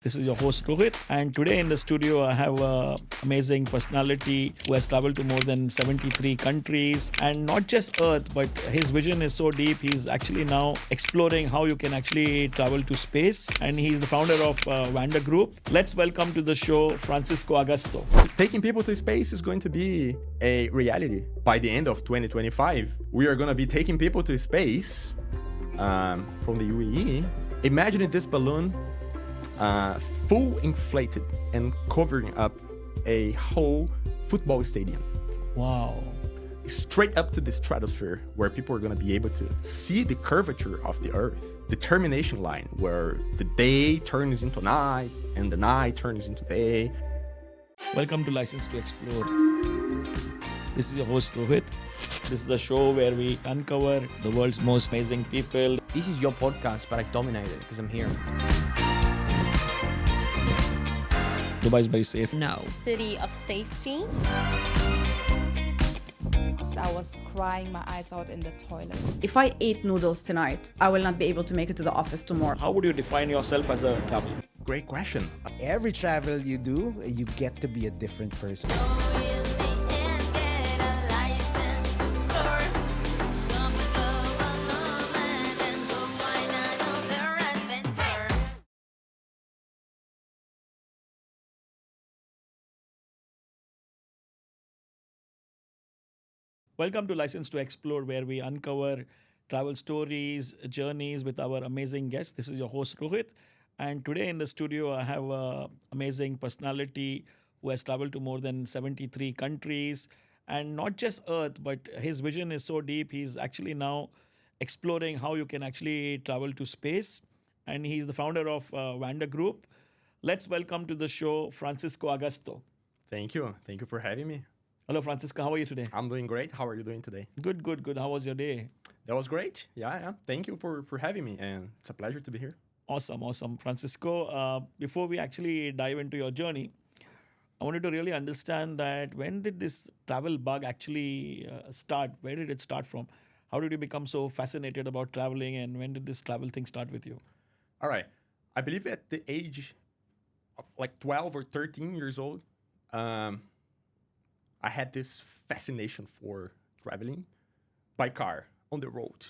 This is your host Rohit, and today in the studio I have an amazing personality who has traveled to more than 73 countries, and not just Earth, but his vision is so deep. He's actually now exploring how you can actually travel to space, and he's the founder of Vander Group. Let's welcome to the show Francisco Augusto. Taking people to space is going to be a reality. By the end of 2025, we are going to be taking people to space from the UAE. Imagine this balloon full inflated and covering up a whole football stadium. Wow. Straight up to the stratosphere, where people are going to be able to see the curvature of the Earth, the termination line where the day turns into night and the night turns into day. Welcome to License to Explore. This is your host Rohit. This is the show where we uncover the world's most amazing people. This is your podcast, but I dominate it because I'm here. Dubai is very safe. No. City of safety. I was crying my eyes out in the toilet. If I eat noodles tonight, I will not be able to make it to the office tomorrow. How would you define yourself as a traveler? Great question. Every travel you do, you get to be a different person. Welcome to License to Explore, where we uncover travel stories, journeys with our amazing guests. This is your host Rohit, and today in the studio I have an amazing personality who has traveled to more than 73 countries, and not just Earth, but his vision is so deep. He's actually now exploring how you can actually travel to space, and he's the founder of Vander Group. Let's welcome to the show Francisco Augusto. Thank you. Thank you for having me. Hello, Francisco. How are you today? I'm doing great. How are you doing today? Good. How was your day? That was great. Yeah. Thank you for having me, and it's a pleasure to be here. Awesome. Francisco, before we actually dive into your journey, I wanted to really understand that when did this travel bug actually start? Where did it start from? How did you become so fascinated about traveling, and when did this travel thing start with you? All right. I believe at the age of like 12 or 13 years old, I had this fascination for traveling by car on the road,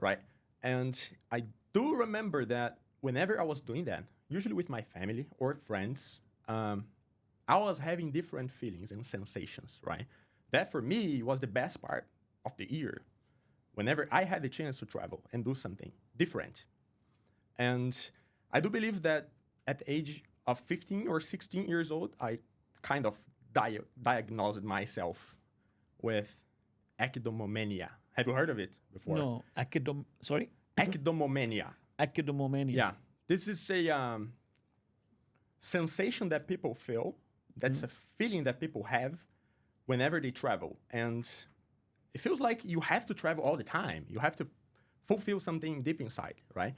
right? And I do remember that whenever I was doing that, usually with my family or friends, I was having different feelings and sensations, right? That for me was the best part of the year, whenever I had the chance to travel and do something different. And I do believe that at the age of 15 or 16 years old, I kind of diagnosed myself with ectomomania. Have you heard of it before? No, Ectomomania. Ectomomania. Yeah. This is a sensation that people feel. That's a feeling that people have whenever they travel. And it feels like you have to travel all the time. You have to fulfill something deep inside, right?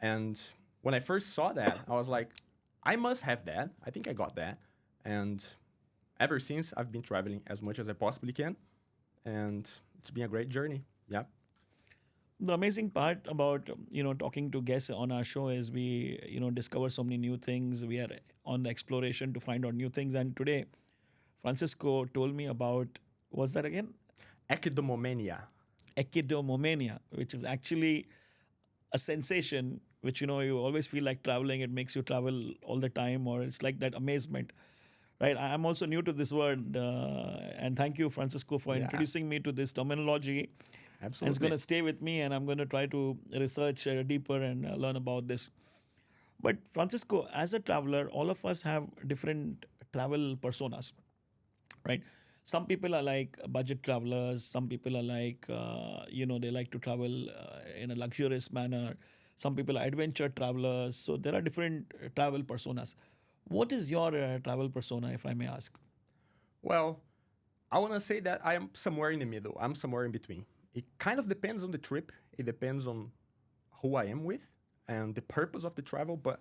And when I first saw that, I was like, I must have that. I think I got that. And ever since, I've been traveling as much as I possibly can, and it's been a great journey. Yeah. The amazing part about talking to guests on our show is we discover so many new things. We are on the exploration to find out new things. And today, Francisco told me about, what's that again? Ectomomania. Ectomomania, which is actually a sensation which you always feel like traveling. It makes you travel all the time, or it's like that amazement. Right, I'm also new to this word, and thank you, Francisco, for introducing me to this terminology. Absolutely. And it's going to stay with me, and I'm going to try to research deeper and learn about this. But Francisco, as a traveler, all of us have different travel personas, right? Some people are like budget travelers. Some people are like, they like to travel in a luxurious manner. Some people are adventure travelers. So there are different travel personas. What is your travel persona, if I may ask? Well, I want to say that I am somewhere in the middle. I'm somewhere in between. It kind of depends on the trip. It depends on who I am with and the purpose of the travel. But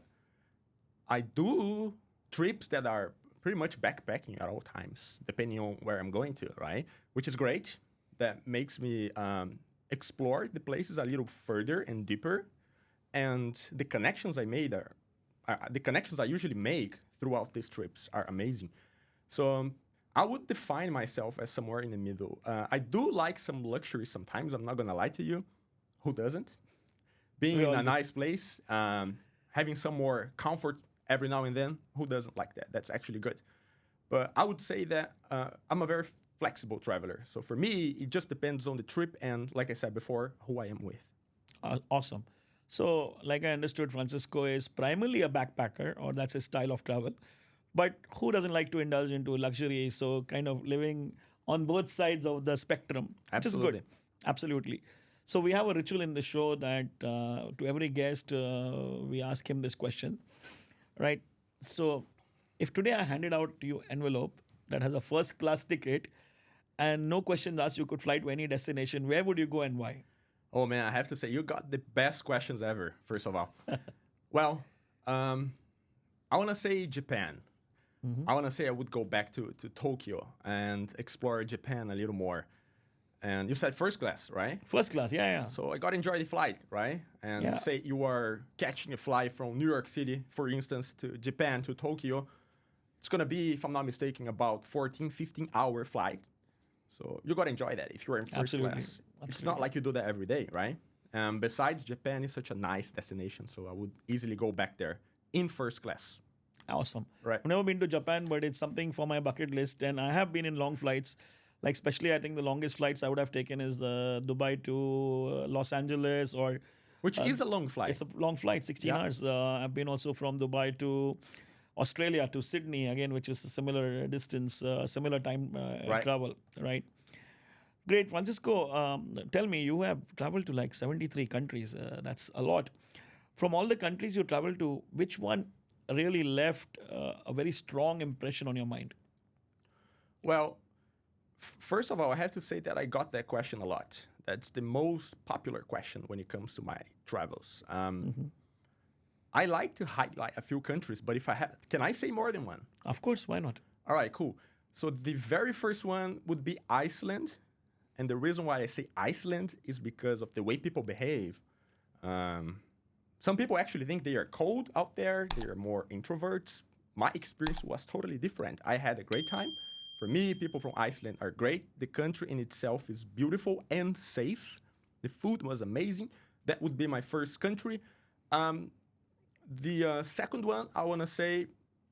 I do trips that are pretty much backpacking at all times, depending on where I'm going to, right? Which is great. That makes me explore the places a little further and deeper. And the connections I made are the connections I usually make throughout these trips are amazing. So I would define myself as somewhere in the middle. I do like some luxury sometimes. I'm not gonna lie to you. Who doesn't? Being We in all a do. nice place, having some more comfort every now and then. Who doesn't like that? That's actually good. But I would say that I'm a very flexible traveler. So for me, it just depends on the trip and, like I said before, who I am with. Awesome. So, like I understood, Francisco is primarily a backpacker, or that's his style of travel. But who doesn't like to indulge into luxury? So, kind of living on both sides of the spectrum, which is good. Absolutely. Absolutely. So, we have a ritual in the show that to every guest, we ask him this question, right? So, if today I handed out to you envelope that has a first class ticket and no questions asked, you could fly to any destination, where would you go and why? Oh man, I have to say you got the best questions ever. First of all, well, I want to say Japan. I want to say I would go back to Tokyo and explore Japan a little more. And you said first class, right? First class, yeah. So I got to enjoy the flight, right? And Yeah. say you are catching a flight from New York City, for instance, to Japan, to Tokyo. It's going to be, if I'm not mistaken, about 14, 15-hour flight. So you got to enjoy that if you're in first Absolutely. class. It's Absolutely. not like you do that every day, right? Besides, Japan is such a nice destination, so I would easily go back there in first class. Awesome. Right. I've never been to Japan, but it's something for my bucket list. And I have been in long flights. Like, especially, I think the longest flights I would have taken is Dubai to Los Angeles, or Which is a long flight. it's a long flight, 16 Yeah. hours. I've been also from Dubai to Australia to Sydney, again, which is a similar distance, similar time Right. travel, right? Great. Francisco, tell me, you have traveled to like 73 countries. That's a lot. From all the countries you traveled to, which one really left a very strong impression on your mind? Well, first of all, I have to say that I got that question a lot. That's the most popular question when it comes to my travels. I like to highlight a few countries, but if I have, can I say more than one? Of course, why not? All right, cool. So the very first one would be Iceland. And the reason why I say Iceland is because of the way people behave. Some people actually think they are cold out there. They are more introverts. My experience was totally different. I had a great time. For me, people from Iceland are great. The country in itself is beautiful and safe. The food was amazing. That would be my first country. The second one, I want to say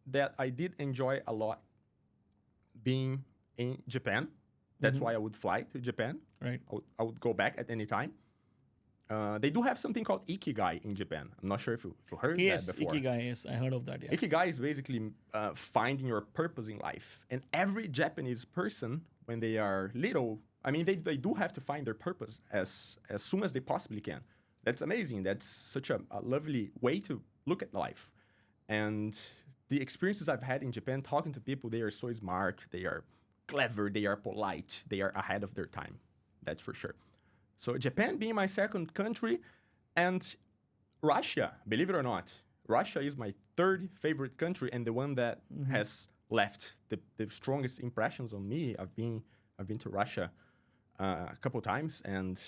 that I did enjoy a lot being in Japan. That's why I would fly to Japan. Right. I would go back at any time. They do have something called Ikigai in Japan. I'm not sure if you heard Yes, that before. Ikigai, yes, I heard of that, yeah. Ikigai is basically finding your purpose in life. And every Japanese person, when they are little, I mean, they do have to find their purpose as soon as they possibly can. That's amazing. That's such a lovely way to look at life. And the experiences I've had in Japan, talking to people, they are so smart, they are clever, they are polite, they are ahead of their time. That's for sure. So Japan being my second country, and Russia, believe it or not, Russia is my third favorite country and the one that has left the strongest impressions on me. I've been to Russia a couple times, and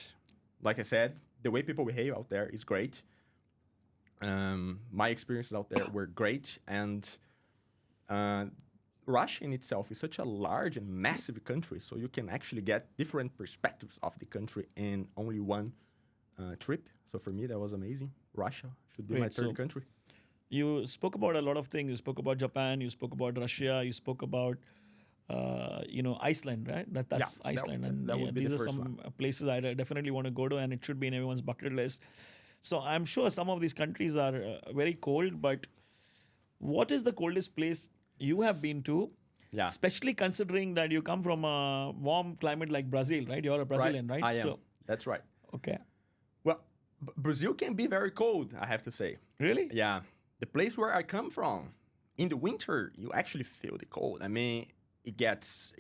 like I said, the way people behave out there is great. My experiences out there were great, and Russia in itself is such a large and massive country, so you can actually get different perspectives of the country in only one trip. So for me, that was amazing. Russia should be my Great. third So- country. You spoke about a lot of things. You spoke about Japan, you spoke about Russia, you spoke about Iceland, right? That's Yeah, Iceland, and that would be these the are first some places I definitely want to go to, and it should be in everyone's bucket list. So I'm sure some of these countries are very cold, but what is the coldest place you have been to? Yeah. Especially considering that you come from a warm climate like Brazil, right? You're a Brazilian, right? I am. So, That's right. okay. Well, Brazil can be very cold, I have to say. Really? Yeah. The place where I come from, in the winter, you actually feel the cold. I mean, it gets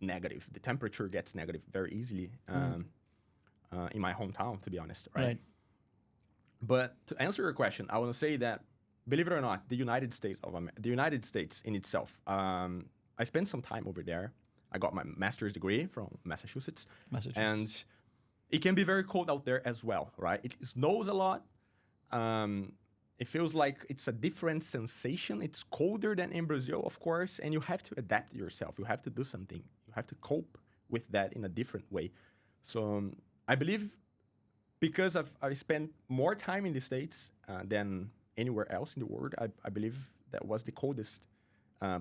negative. The temperature gets negative very easily in my hometown, to be honest, right? Right. But to answer your question, I want to say that, believe it or not, the United States in itself, I spent some time over there. I got my master's degree from Massachusetts. And it can be very cold out there as well, right? It snows a lot. It feels like it's a different sensation. It's colder than in Brazil, of course, and you have to adapt yourself. You have to do something. You have to cope with that in a different way. So I believe because I spent more time in the States than anywhere else in the world, I believe that was the coldest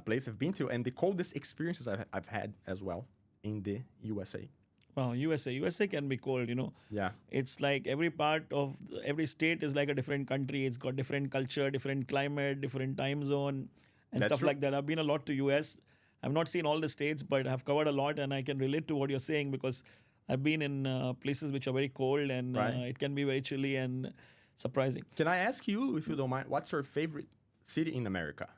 place I've been to and the coldest experiences I've had as well in the USA. Wow, USA can be cold, you know. Yeah. It's like every part of every state is like a different country. It's got different culture, different climate, different time zone, and That's stuff true. like that. I've been a lot to US. I've not seen all the states, but I've covered a lot, and I can relate to what you're saying because I've been in places which are very cold, and Right. it can be very chilly and surprising. Can I ask you, if you don't mind, what's your favorite city in America?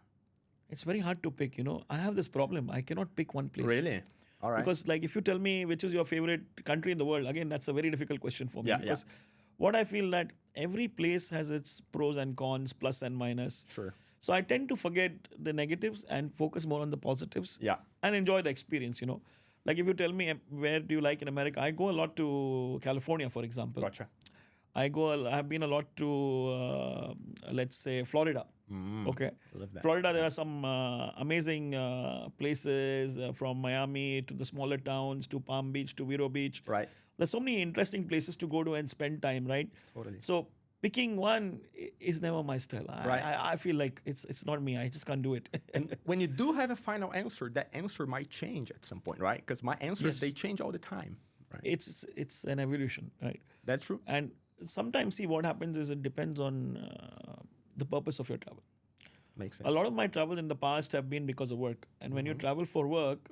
It's very hard to pick, you know. I have this problem. I cannot pick one place. Really? All right. Because, like, if you tell me which is your favorite country in the world, again, that's a very difficult question for me. Yeah, yeah. Because what I feel that every place has its pros and cons, plus and minus. Sure. So I tend to forget the negatives and focus more on the positives. Yeah. And enjoy the experience, you know. Like, if you tell me where do you like in America, I go a lot to California, for example. Gotcha. I've been a lot to, let's say, Florida. Okay. Love that. Florida, there are some amazing places from Miami to the smaller towns to Palm Beach to Vero Beach. Right. There's so many interesting places to go to and spend time, right? Totally. So picking one is never my style. Right. I feel like it's not me. I just can't do it. And when you do have a final answer, that answer might change at some point, right? Because my answers, Yes. they change all the time. Right. It's an evolution, right? That's true. And sometimes, see, what happens is it depends on the purpose of your travel. Makes sense. A lot of my travels in the past have been because of work. And when you travel for work,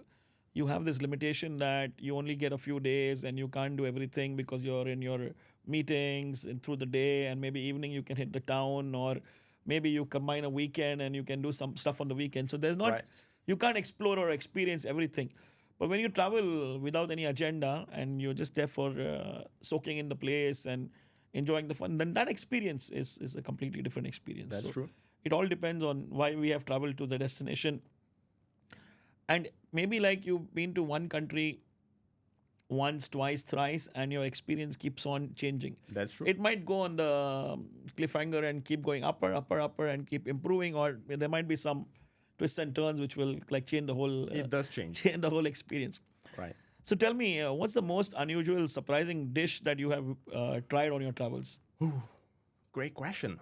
you have this limitation that you only get a few days and you can't do everything because you're in your meetings and through the day, and maybe evening you can hit the town, or maybe you combine a weekend and you can do some stuff on the weekend. So there's not, Right. you can't explore or experience everything. But when you travel without any agenda and you're just there for soaking in the place and enjoying the fun, then that experience is a completely different experience. That's So true. it all depends on why we have traveled to the destination. And maybe like you've been to one country once, twice, thrice, and your experience keeps on changing. That's true. It might go on the cliffhanger and keep going upper, and keep improving, or there might be some twists and turns which will like change the whole It does change. change the whole experience. Right. So tell me, what's the most unusual, surprising dish that you have tried on your travels? Great question.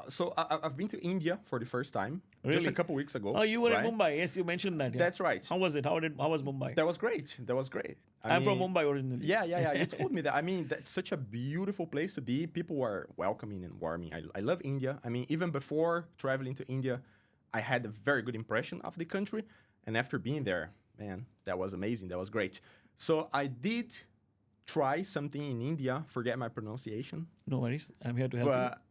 So I've been to India for the first time just Really? a couple weeks ago. Oh, you were right? in Mumbai. Yes, you mentioned that. Yeah. That's right. How was it? How was Mumbai? That was great. That was great. I'm from Mumbai originally. Yeah. You told me that. I mean, that's such a beautiful place to be. People were welcoming and warming. I love India. I mean, even before traveling to India, I had a very good impression of the country. And after being there, man, that was amazing. That was great. So I did try something in India. Forget my pronunciation. No worries. I'm here to help But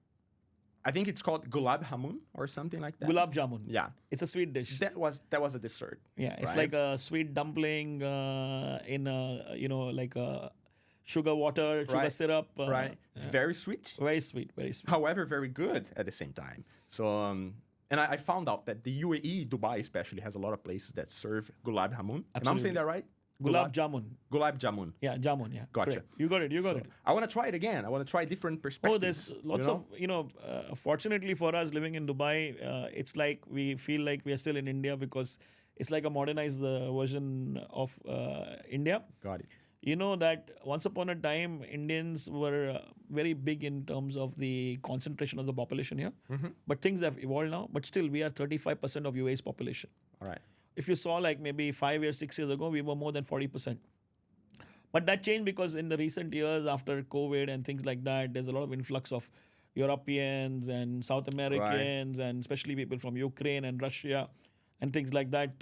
I think it's called gulab jamun or something like you. that. Gulab jamun. Yeah. It's a sweet dish. That was a dessert. Yeah, it's right? like a sweet dumpling in a, like a sugar water, sugar Right. syrup. Right. Very sweet. Very sweet, very sweet. However, very good at the same time. So, and I found out that the UAE, Dubai especially, has a lot of places that serve gulab jamun. Am I Absolutely. saying that right? Gulab jamun. Gulab jamun. Yeah, jamun. Yeah. Gotcha. Correct. You got it. You got it. I want to try it again. I want to try different perspectives. Oh, there's lots of, fortunately for us living in Dubai, it's like we feel like we are still in India because it's like a modernized version of India. Got it. You know that once upon a time, Indians were very big in terms of the concentration of the population here. But things have evolved now. But still, we are 35% of UAE's population. All right. If you saw like maybe 5 years, 6 years ago, we were more than 40%. But that changed because in the recent years after COVID and things like that, there's a lot of influx of Europeans and South Americans and especially people from Ukraine and Russia and things like that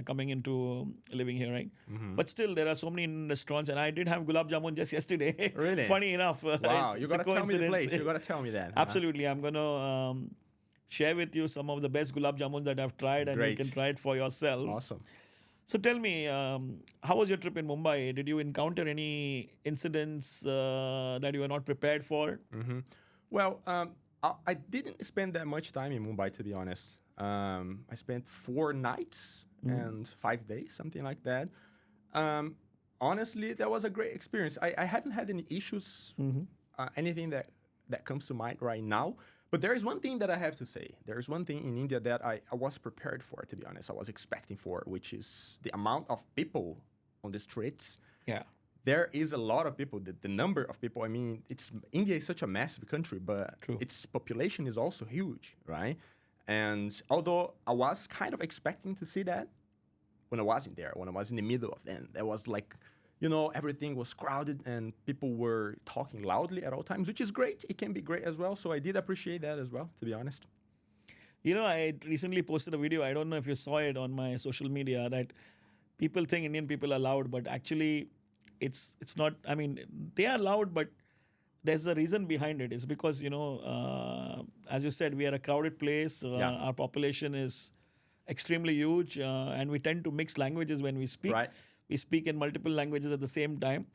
coming into living here, right? But still, there are so many restaurants, and I did have gulab jamun just yesterday. Really? Funny enough. Wow. You it's a got to tell me the coincidence. place. You got to tell me that. huh? Absolutely. I'm going to share with you some of the best gulab jamuns that I've tried, and Great. you can try it for yourself. Awesome. So tell me, how was your trip in Mumbai? Did you encounter any incidents that you were not prepared for? Well, I didn't spend that much time in Mumbai, to be honest. I spent 4 nights and 5 days, something like that. Honestly, that was a great experience. I haven't had any issues, anything that comes to mind right now. But there is one thing that I have to say. There is one thing in India that I was prepared for, to be honest. I was expecting for, which is the amount of people on the streets. Yeah. There is a lot of people. The number of people. I mean, India is such a massive country, but True. its population is also huge, right? And although I was kind of expecting to see that, when I wasn't there, when I was in the middle of them, there was like, everything was crowded and people were talking loudly at all times, which is great. It can be great as well. So I did appreciate that as well, to be honest. I recently posted a video. I don't know if you saw it on my social media, that people think Indian people are loud, but actually it's not. I mean, they are loud, but there's a reason behind it. It's because, as you said, we are a crowded place. Our population is extremely huge, and we tend to mix languages when we speak. Right. We speak in multiple languages at the same time.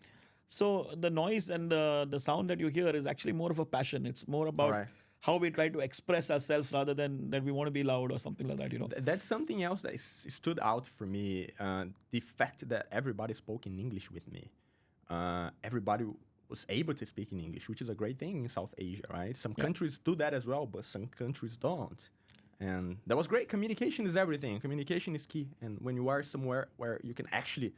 So the noise and the sound that you hear is actually more of a passion. It's more about Right. how we try to express ourselves rather than that we want to be loud or something like that, That's something else that stood out for me. The fact that everybody spoke in English with me. Everybody was able to speak in English, which is a great thing in South Asia, right? Some countries do that as well, but some countries don't. And that was great. Communication is everything. Communication is key. And when you are somewhere where you can actually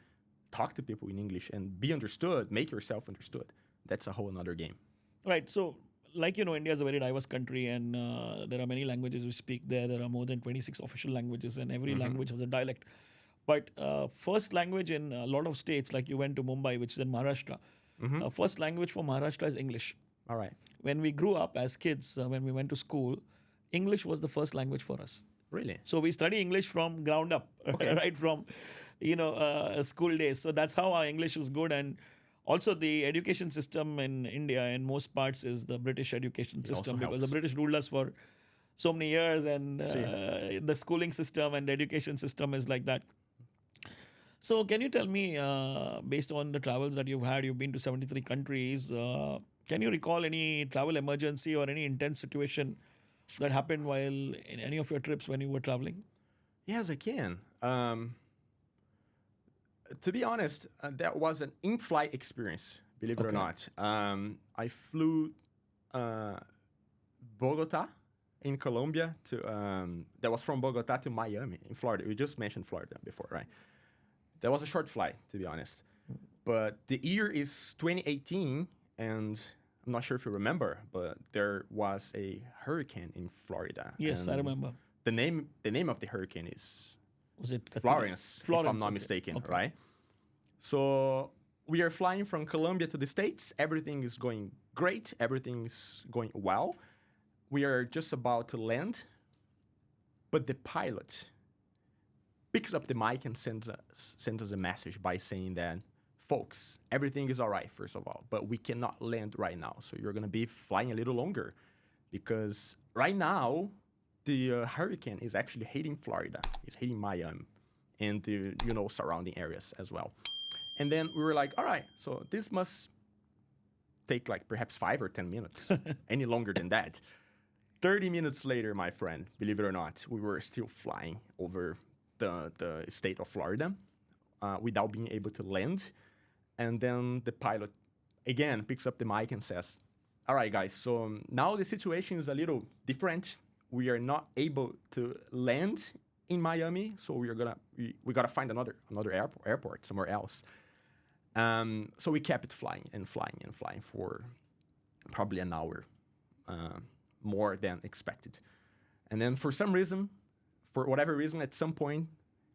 talk to people in English and be understood, make yourself understood, that's a whole another game. Right. So, India is a very diverse country, and there are many languages we speak there. There are more than 26 official languages, and every language has a dialect. But first language in a lot of states, like you went to Mumbai, which is in Maharashtra, first language for Maharashtra is English. All right. When we grew up as kids, when we went to school, English was the first language for us. Really? So we study English from ground up, right from, school days. So that's how our English is good. And also the education system in India in most parts is the British education system, also because helps. the British ruled us for so many years, and the schooling system and the education system is like that. So can you tell me, based on the travels that you've had, you've been to 73 countries, can you recall any travel emergency or any intense situation that happened while in any of your trips when you were traveling? Yes, I can. To be honest, that was an in-flight experience, believe it or not. I flew Bogota in Colombia that was from Bogota to Miami in Florida. We just mentioned Florida before, right? That was a short flight, to be honest. But the year is 2018, and I'm not sure if you remember, but there was a hurricane in Florida. Yes, and I remember. The name of the hurricane is Was it Atilio? Florence, if I'm not okay. mistaken, Okay. right? So we are flying from Colombia to the States. Everything is going great. Everything's going well. We are just about to land, but the pilot picks up the mic and sends us a message by saying that, folks, everything is all right, first of all, but we cannot land right now. So you're going to be flying a little longer, because right now the hurricane is actually hitting Florida. It's hitting Miami and the surrounding areas as well. And then we were like, all right, so this must take like perhaps 5 or 10 minutes, any longer than that. 30 minutes later, my friend, believe it or not, we were still flying over the state of Florida without being able to land. And then the pilot, again, picks up the mic and says, all right, guys, so now the situation is a little different. We are not able to land in Miami, so we gotta find another airport somewhere else. So we kept flying and flying and flying for probably an hour, more than expected. And then for whatever reason, at some point,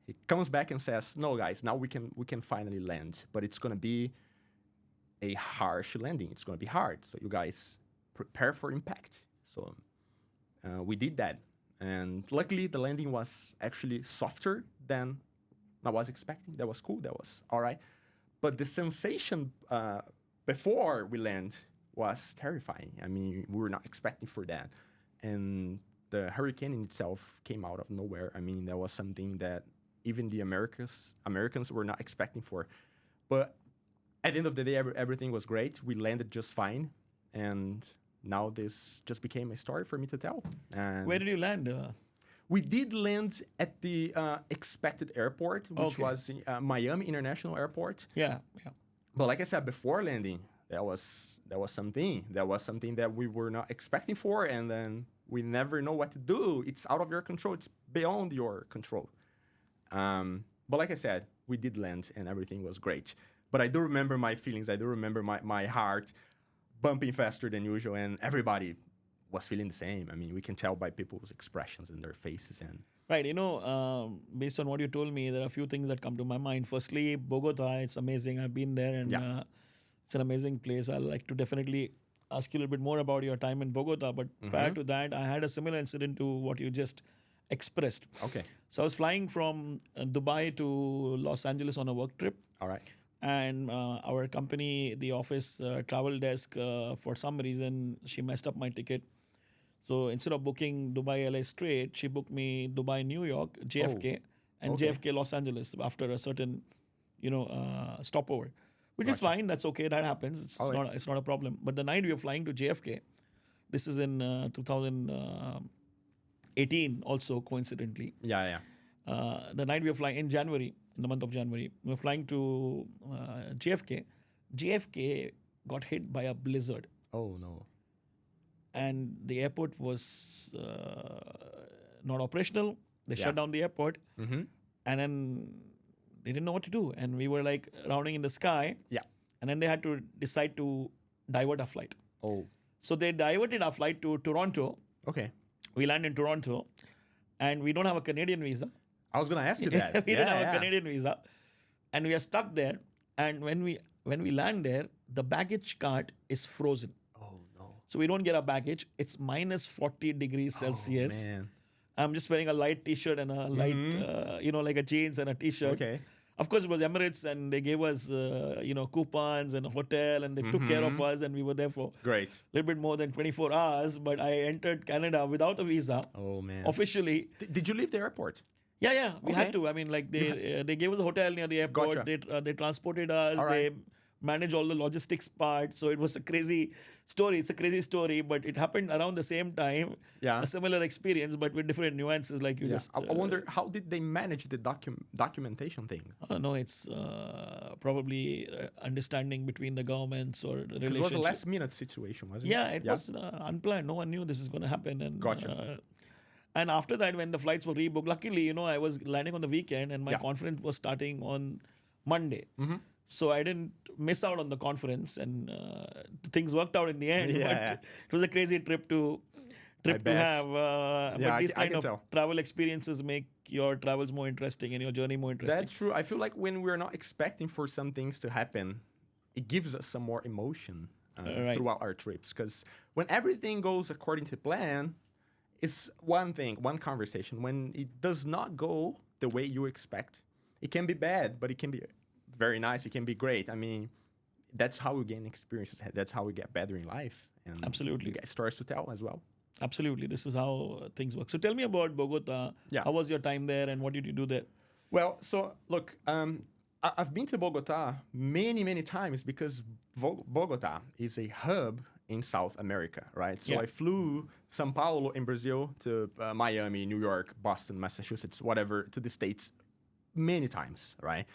he comes back and says, no, guys, now we can finally land, but it's gonna be a harsh landing. It's gonna be hard, so you guys prepare for impact. So we did that. And luckily, the landing was actually softer than I was expecting. That was cool. That was all right. But the sensation before we land was terrifying. I mean, we were not expecting for that. And the hurricane in itself came out of nowhere. I mean, that was something that even the Americans were not expecting for. But at the end of the day, everything was great. We landed just fine. And now this just became a story for me to tell. And Where did you land? we did land at the expected airport, which Okay. was Miami International Airport. Yeah. But like I said, before landing, that that was something. That was something that we were not expecting for, and then we never know what to do. It's out of your control. It's beyond your control. But like I said, we did land, and everything was great. But I do remember my feelings. I do remember my heart bumping faster than usual, and everybody was feeling the same. I mean, we can tell by people's expressions in their faces. And Right. Based on what you told me, there are a few things that come to my mind. Firstly, Bogota, it's amazing. I've been there and Yeah. it's an amazing place. I'd like to definitely ask you a little bit more about your time in Bogota. But prior to that, I had a similar incident to what you just expressed. okay, So I was flying from Dubai to Los Angeles on a work trip. all right. And our company, the office travel desk, for some reason, she messed up my ticket. So instead of booking Dubai LA straight, she booked me Dubai New York JFK and okay. JFK Los Angeles after a certain, stopover, which is fine. That's okay. That happens. It's not a problem. But the night we were flying to JFK, this is in 2018, also coincidentally. Yeah. The night we were flying in January, in the month of January, we were flying to JFK. JFK got hit by a blizzard, Oh no. and the airport was not operational. They Yeah. shut down the airport, Mm-hmm. and then they didn't know what to do. And we were like rounding in the sky, Yeah. and then they had to decide to divert our flight. Oh. So they diverted our flight to Toronto. Okay. We land in Toronto, and we don't have a Canadian visa. I was gonna ask you that. We don't have a Canadian visa, and we are stuck there. And when we land there, the baggage cart is frozen, Oh no. so we don't get our baggage. It's minus 40 degrees Celsius. Man. I'm just wearing a light T-shirt and a light, like a jeans and a T-shirt. Okay. Of course, it was Emirates, and they gave us, coupons and a hotel, and they took care of us, and we were there for Great. a little bit more than 24 hours. But I entered Canada without a visa, Oh man. officially. Did you leave the airport? Yeah, we had Okay. to. I mean, like they gave us a hotel near the airport. Gotcha. They transported us. All right. They managed all the logistics part. So it was a crazy story. It's a crazy story, but it happened around the same time. Yeah. A similar experience, but with different nuances, like you Yeah. just. I wonder how did they manage the documentation thing? No, it's probably understanding between the governments or the Because it was a relationship. last minute situation, wasn't Yeah, it? it was unplanned. No one knew this is going to happen. And Gotcha. and after that, when the flights were rebooked, luckily, I was landing on the weekend, and my Yeah. conference was starting on Monday. Mm-hmm. So I didn't miss out on the conference, and things worked out in the end. Yeah. But it was a crazy trip to bet. have. Yeah, but these I kind can of tell. travel experiences make your travels more interesting and your journey more interesting. That's true. I feel like when we're not expecting for some things to happen, it gives us some more emotion Right. throughout our trips. Because when everything goes according to plan, it's one thing, one conversation. When it does not go the way you expect, it can be bad, but it can be very nice. It can be great. I mean, that's how we gain experiences. That's how we get better in life. And Absolutely. we get stories to tell as well. Absolutely. This is how things work. So tell me about Bogota. Yeah. How was your time there, and what did you do there? Well, so look, I've been to Bogota many, many times because Bogota is a hub in South America, right? So Yeah. I flew São Paulo in Brazil to Miami, New York, Boston, Massachusetts, whatever, to the States many times, right?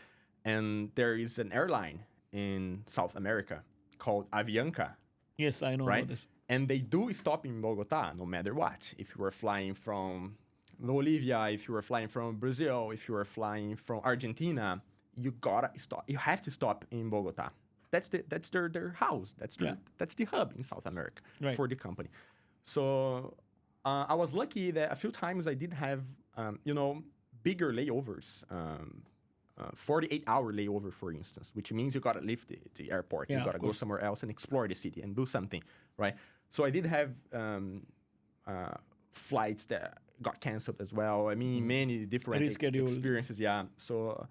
And there is an airline in South America called Avianca, Yes, I know right? about this. And they do stop in Bogota no matter what. If you are flying from Bolivia, if you are flying from Brazil, if you are flying from Argentina, you gotta stop. You have to stop in Bogota. That's their house. That's the hub in South America Right. for the company. So I was lucky that a few times I did have bigger layovers. 48-hour layover, for instance, which means you gotta leave the airport. Yeah, You of gotta go course. somewhere else and explore the city and do something, right? So I did have flights that got canceled as well. I mean, many different Rescheduled. experiences. Yeah. So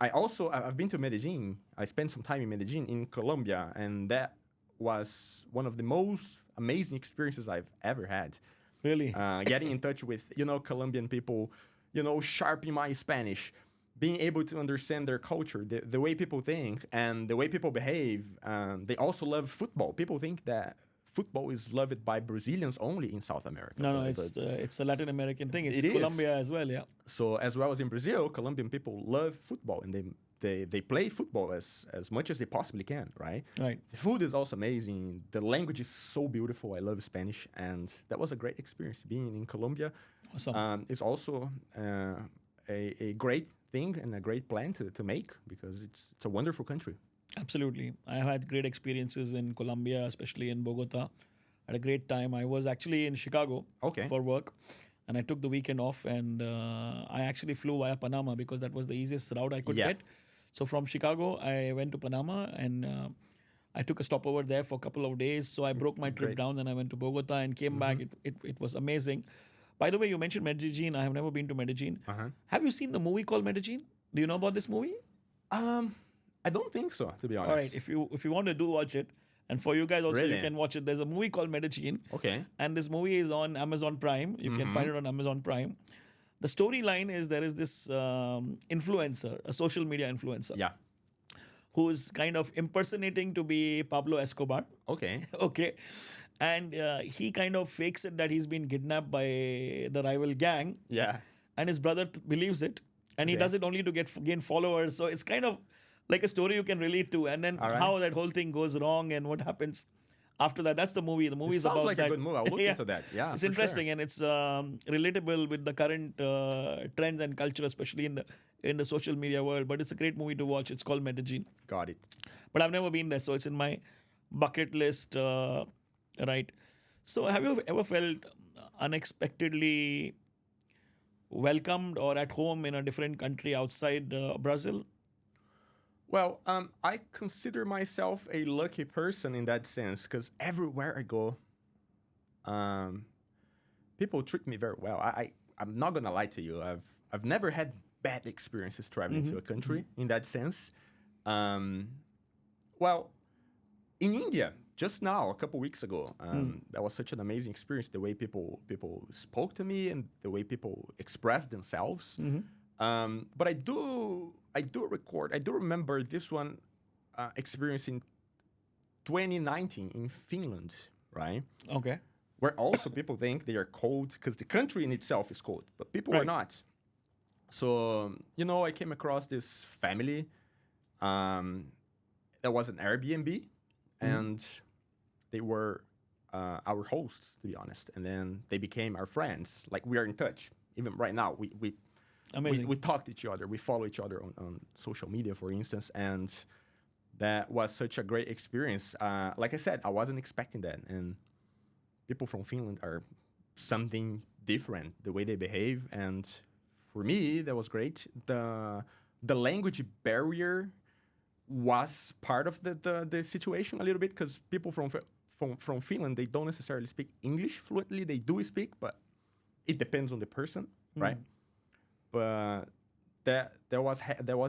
I've been to Medellin. I spent some time in Medellin in Colombia, and that was one of the most amazing experiences I've ever had. Really? Getting in touch with Colombian people, sharpening my Spanish, being able to understand their culture, the way people think and the way people behave. They also love football. People think that football is loved by Brazilians only in South America. No, But- it's a Latin American thing. It's It is. Colombia as well, yeah. so as well as in Brazil, Colombian people love football and they they play football as much as they possibly can, right? Right. The food is also amazing. The language is so beautiful. I love Spanish, and that was a great experience. Being in Colombia is also a great thing and a great plan to make, because it's a wonderful country. Absolutely. I have had great experiences in Colombia, especially in Bogota. Had a great time. I was actually in Chicago Okay. for work, and I took the weekend off, and I actually flew via Panama because that was the easiest route I could Yeah. get. So from Chicago, I went to Panama, and I took a stopover there for a couple of days. So I broke my trip Great. down, and I went to Bogota and came back. It was amazing. By the way, you mentioned Medellin. I have never been to Medellin. Uh-huh. Have you seen the movie called Medellin? Do you know about this movie? I don't think so, to be honest. All right, if you want to do watch it, and for you guys also, you Really? can watch it. There's a movie called Medellin, Okay. and this movie is on Amazon Prime. You can find it on Amazon Prime. The storyline is there is this influencer, a social media influencer, Yeah. who's kind of impersonating to be Pablo Escobar. Okay. Okay, and he kind of fakes it that he's been kidnapped by the rival gang, Yeah. and his brother believes it, and he Okay. does it only to gain followers. So it's kind of like a story you can relate to, and then All right. how that whole thing goes wrong and what happens after that. That's the movie. The movie It is sounds about like that. a good movie. I'll look into that. Yeah, it's for interesting, sure. and it's relatable with the current trends and culture, especially in the social media world. But it's a great movie to watch. It's called Medellin. Got it. But I've never been there, so it's in my bucket list. Right. So have you ever felt unexpectedly welcomed or at home in a different country outside Brazil? Well, I consider myself a lucky person in that sense, because everywhere I go, people treat me very well. I'm not gonna lie to you. I've never had bad experiences traveling to a country in that sense. Well, in India, just now, a couple weeks ago, that was such an amazing experience. The way people spoke to me and the way people expressed themselves. But I do remember this one experience in 2019 in Finland, right? Okay. Where also people think they are cold because the country in itself is cold, but people are Right. not. So, I came across this family that was an Airbnb, and they were our hosts, to be honest. And then they became our friends. Like, we are in touch. Even right now, we Amazing. we talk to each other. We follow each other on social media, for instance. And that was such a great experience. Like I said, I wasn't expecting that. And people from Finland are something different, the way they behave. And for me, that was great. The language barrier was part of the situation a little bit, because people from Finland, they don't necessarily speak English fluently. They do speak, but it depends on the person, right? But that was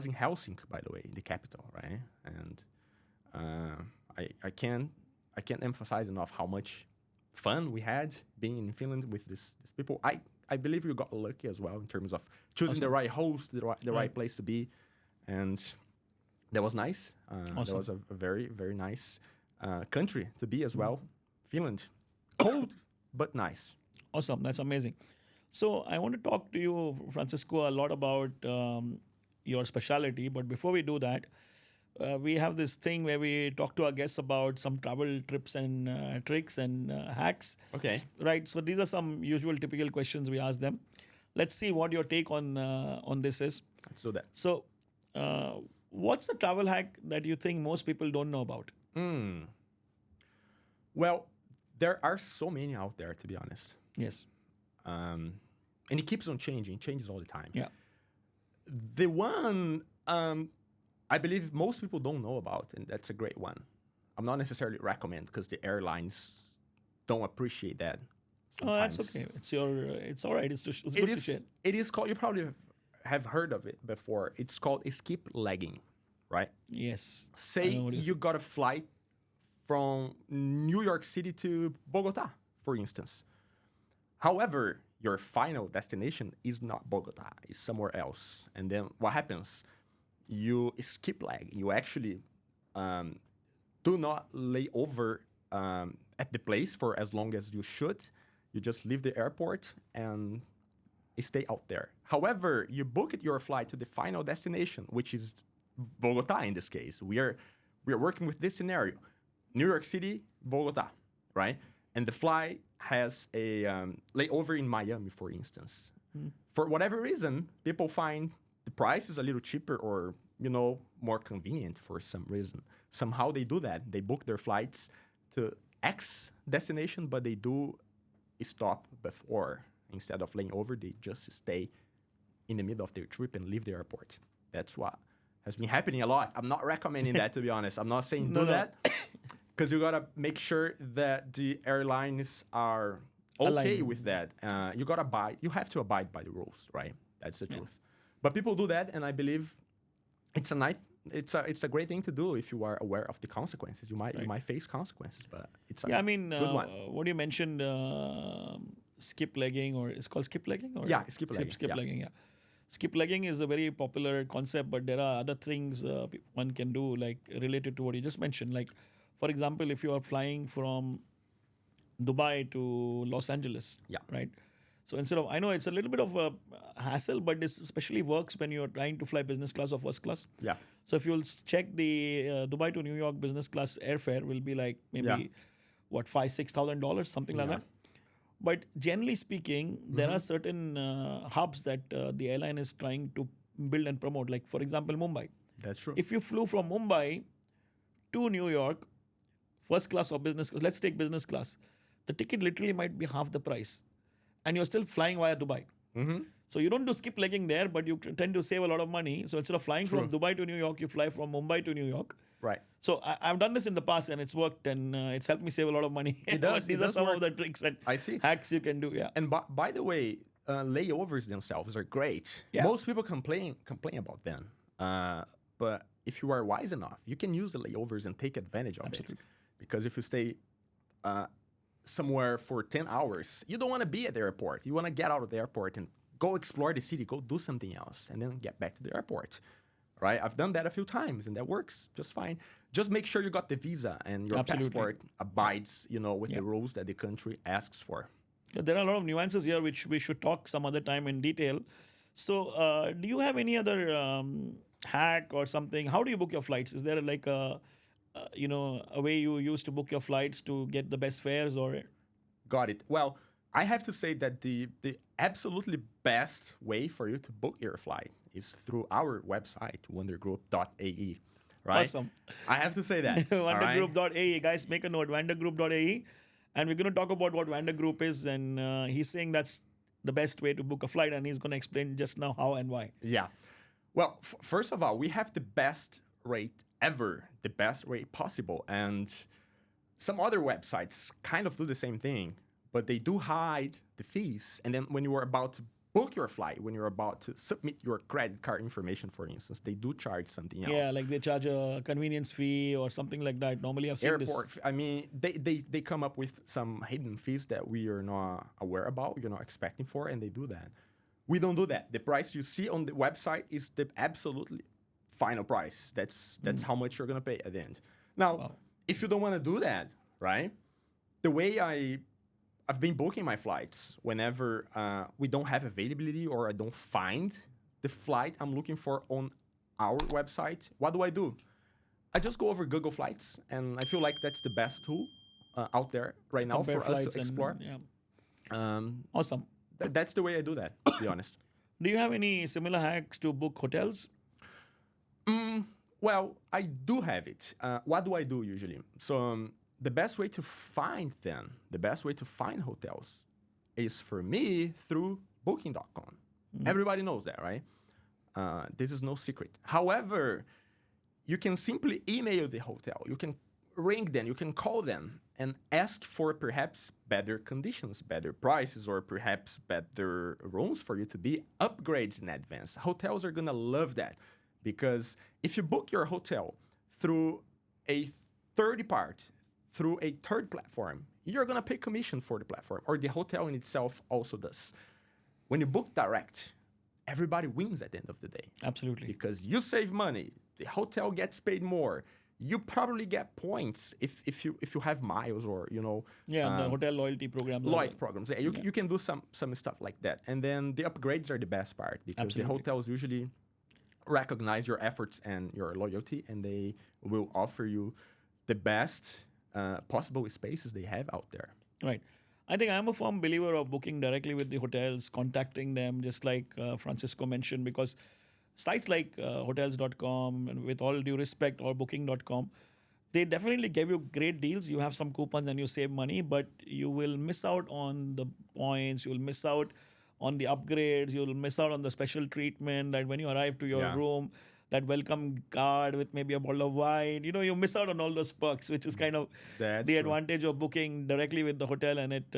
in Helsinki, by the way, the capital, right? And I can't emphasize enough how much fun we had being in Finland with these people. I believe we got lucky as well in terms of choosing the right host, the right place to be, and that was nice. That Awesome. was a very, very nice country to be as well. Finland, cold but nice. Awesome. That's amazing. So I want to talk to you, Francisco, a lot about your specialty. But before we do that, we have this thing where we talk to our guests about some travel trips and tricks and hacks. Okay. Right. So these are some usual typical questions we ask them. Let's see what your take on this is. Let's do that. So, what's a travel hack that you think most people don't know about? Well, there are so many out there, to be honest. Yes. And it keeps on changing. It changes all the time. Yeah. The one I believe most people don't know about, and that's a great one. I'm not necessarily recommend, because the airlines don't appreciate that. Oh, that's sometimes. okay. It's all right. It's good to share. It is called, you probably have heard of it before. It's called skip lagging, right? Yes. I Say know what it is. you got a flight from New York City to Bogota, for instance. However, your final destination is not Bogota, it's somewhere else. And then what happens? You skip lag. You actually do not lay over at the place for as long as you should. You just leave the airport and stay out there. However, you booked your flight to the final destination, which is Bogota in this case. We are working with this scenario: New York City, Bogota, right? And the flight has a layover in Miami, for instance. For whatever reason, people find the price is a little cheaper or more convenient for some reason. Somehow they do that. They book their flights to X destination, but they do stop before. Instead of laying over, they just stay in the middle of their trip and leave the airport. That's what has been happening a lot. I'm not recommending that, to be honest. I'm not saying do that, because you gotta make sure that the airlines are okay with that. You have to abide by the rules, right? That's the truth. But people do that, and I believe it's a great thing to do if you are aware of the consequences. You might face consequences, but it's a good one. What you mentioned, skip legging, or it's called skip legging? Or skip legging. Skip legging, yeah. Skip legging is a very popular concept, but there are other things one can do, like related to what you just mentioned. Like, for example, if you are flying from Dubai to Los Angeles, right? So instead of, I know it's a little bit of a hassle, but this especially works when you're trying to fly business class or first class. Yeah. So if you'll check the Dubai to New York business class airfare will be like maybe $5,000-$6,000, something like that. But generally speaking, there are certain hubs that the airline is trying to build and promote. Like, for example, Mumbai. That's true. If you flew from Mumbai to New York, first class or business class, let's take business class, the ticket literally might be half the price. And you're still flying via Dubai. So you don't do skip legging there, but you tend to save a lot of money. So instead of flying from Dubai to New York, you fly from Mumbai to New York. Right. So I've done this in the past, and it's worked, and it's helped me save a lot of money. It does. These are some of the tricks and hacks you can do. Yeah. And by the way, layovers themselves are great. Yeah. Most people complain about them. But if you are wise enough, you can use the layovers and take advantage of it. Because if you stay somewhere for 10 hours, you don't want to be at the airport. You want to get out of the airport and go explore the city, go do something else, and then get back to the airport. Right? I've done that a few times, and that works just fine. Just make sure you got the visa and your passport abides, with the rules that the country asks for. There are a lot of nuances here which we should talk some other time in detail. So do you have any other hack or something? How do you book your flights? Is there like a way you use to book your flights to get the best fares? Or Got it. Well, I have to say that the absolutely best way for you to book your flight is through our website, vandergroup.ae. Right? Awesome. I have to say that. Vandergroup.ae. Guys, make a note, vandergroup.ae. And we're going to talk about what Vander Group is. And he's saying that's the best way to book a flight. And he's going to explain just now how and why. Yeah. Well, first of all, we have the best rate ever, the best rate possible. And some other websites kind of do the same thing, but they do hide the fees. And then when you are about to book your flight, when you're about to submit your credit card information, for instance, they do charge something else. Yeah, like they charge a convenience fee or something like that. Normally I've seen this. I mean, they come up with some hidden fees that we are not aware about, you're not expecting for, and they do that. We don't do that. The price you see on the website is the absolutely final price. That's how much you're going to pay at the end. Now, if you don't want to do that, right, the way I've been booking my flights whenever we don't have availability or I don't find the flight I'm looking for on our website, what do? I just go over Google Flights, and I feel like that's the best tool out there right now for us to explore. Awesome. That's the way I do that, to be honest. Do you have any similar hacks to book hotels? Well, I do have it. What do I do usually? So the best way to find hotels is for me through booking.com. Everybody knows that, right? This is no secret. However, you can simply email the hotel. You can ring them, you can call them and ask for perhaps better conditions, better prices, or perhaps better rooms for you to be, upgrades in advance. Hotels are gonna love that, because if you book your hotel through a third platform, you're gonna pay commission for the platform, or the hotel in itself also does. When you book direct, everybody wins at the end of the day. Absolutely. Because you save money, the hotel gets paid more. You probably get points if you have miles or the hotel loyalty programs. Programs. Yeah, you can do some stuff like that. And then the upgrades are the best part, because the hotels usually recognize your efforts and your loyalty, and they will offer you the best possible spaces they have out there. Right. I think I'm a firm believer of booking directly with the hotels, contacting them, just like Francisco mentioned, because sites like hotels.com, and with all due respect, or booking.com, they definitely give you great deals. You have some coupons and you save money, but you will miss out on the points, you will miss out on the upgrades, you'll miss out on the special treatment that when you arrive to your Yeah. room, that welcome card with maybe a bottle of wine. You miss out on all those perks, which is kind of That's the true. advantage of booking directly with the hotel, and it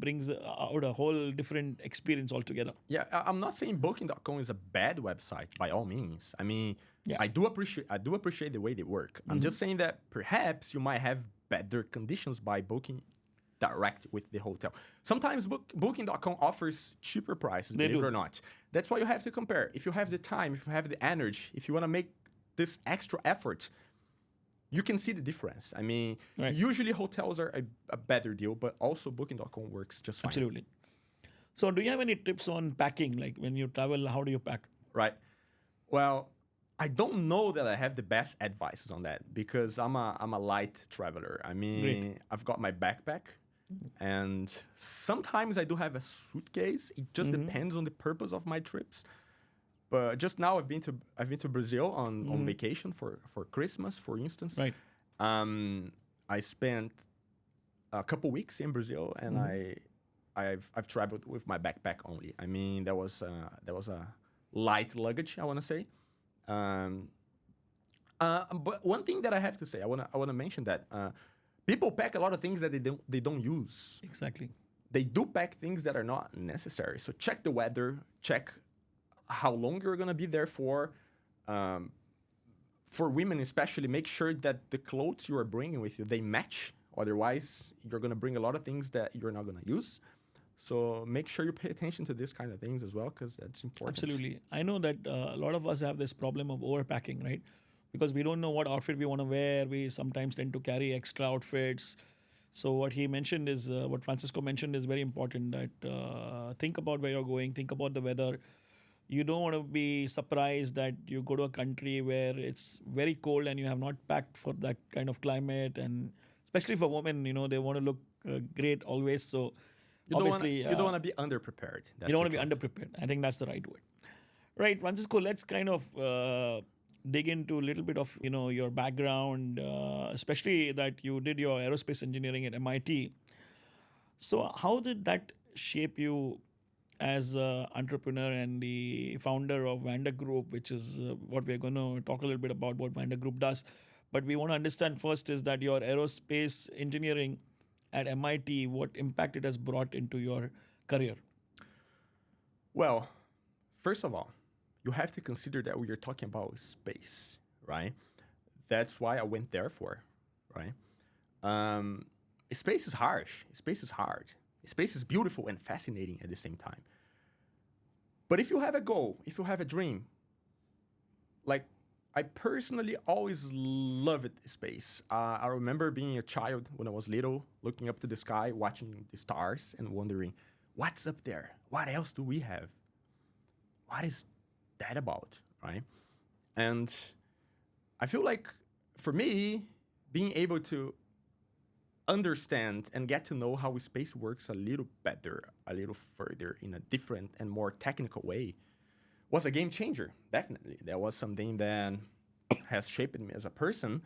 brings out a whole different experience altogether. Yeah, I'm not saying Booking.com is a bad website by all means. I mean, Yeah. I do appreciate the way they work. I'm just saying that perhaps you might have better conditions by booking direct with the hotel. Sometimes Booking.com offers cheaper prices, They believe do. it or not. That's why you have to compare. If you have the time, if you have the energy, if you want to make this extra effort, you can see the difference. I mean, Right. usually hotels are a better deal, but also Booking.com works just fine. Absolutely. So, do you have any tips on packing? Like when you travel, how do you pack? Right. Well, I don't know that I have the best advices on that because I'm a light traveler. I mean, Great. I've got my backpack, and sometimes I do have a suitcase. It just depends on the purpose of my trips. But just now I've been to Brazil on vacation for Christmas, for instance. Right. I spent a couple weeks in Brazil, and I've traveled with my backpack only. I mean, that was a light luggage, I want to say. But one thing that I have to say, I wanna mention that people pack a lot of things that they don't use. Exactly. They do pack things that are not necessary. So check the weather, check how long you're gonna be there for. For women especially, make sure that the clothes you are bringing with you, they match. Otherwise, you're gonna bring a lot of things that you're not gonna use. So make sure you pay attention to this kind of things as well, because that's important. Absolutely. I know that a lot of us have this problem of overpacking, right? Because we don't know what outfit we want to wear. We sometimes tend to carry extra outfits. So what he mentioned is, what Francisco mentioned is very important, that think about where you're going, think about the weather. You don't want to be surprised that you go to a country where it's very cold and you have not packed for that kind of climate. And especially for women, they want to look great always. So You obviously, don't want to be underprepared. That's you don't want the to be truth. underprepared. I think that's the right word. Right, Francisco, let's kind of dig into a little bit of your background, especially that you did your aerospace engineering at MIT. So how did that shape you as an entrepreneur and the founder of Vander Group, which is what we're going to talk a little bit about what Vander Group does. But we want to understand first is that your aerospace engineering at MIT, what impact it has brought into your career. Well, first of all, you have to consider that we are talking about space, right? That's why I went there for, right? Space is harsh. Space is hard. Space is beautiful and fascinating at the same time. But if you have a goal, if you have a dream, like I personally always loved space. I remember being a child when I was little, looking up to the sky, watching the stars and wondering, what's up there? What else do we have? What is that about, right? And I feel like for me, being able to understand and get to know how space works a little better, a little further in a different and more technical way was a game changer, definitely. That was something that has shaped me as a person.